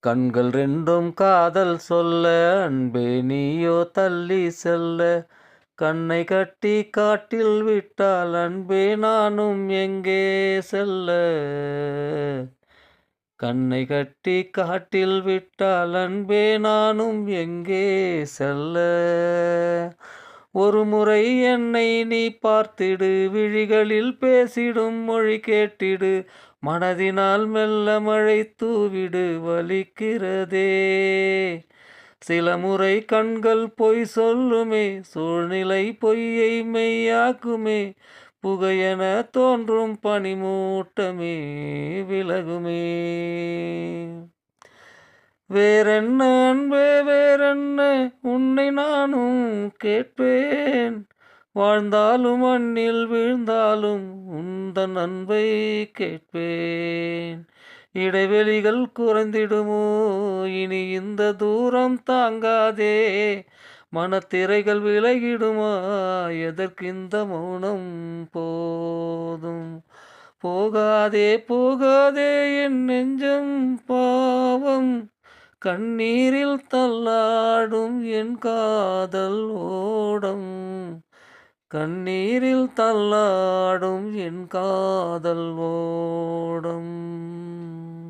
கண்கள் ரெண்டும் காதல் சொல்ல அன்பே நீயோ தள்ளி செல்ல கண்ணை கட்டி காட்டில் விட்டால் அன்பே நானும் எங்கே செல்ல கண்ணை கட்டி காட்டில் விட்டால் அன்பே நானும் எங்கே செல்ல ஒரு முறை என்னை நீ பார்த்திடு விழிகளில் பேசிடும் மொழி கேட்டிடு மனதினால் மெல்ல மழை தூவிடு வலிக்கிறதே சில முறை கண்கள் பொய் சொல்லுமே சூழ்நிலை பொய்யை மெய்யாக்குமே புகையென தோன்றும் பனிமூட்டமே விலகுமே வேறென்ன அன்பே வேறென்ன உன்னை நானும் கேட்பேன் வாழ்ந்தாலும் மண்ணில் வீழ்ந்தாலும் உந்தன் அன்பை கேட்பேன் இடைவெளிகள் குறைந்திடுமோ இனி இந்த தூரம் தாங்காதே மனத்திரைகள் விலகிடுமா எதற்கிந்த மௌனம் போதும் போகாதே போகாதே என் நெஞ்சம் பாவம் கண்ணீரில் தள்ளாடும் என் காதல் ஓடம் கண்ணீரில் தள்ளாடும் என் காதல் ஓடம்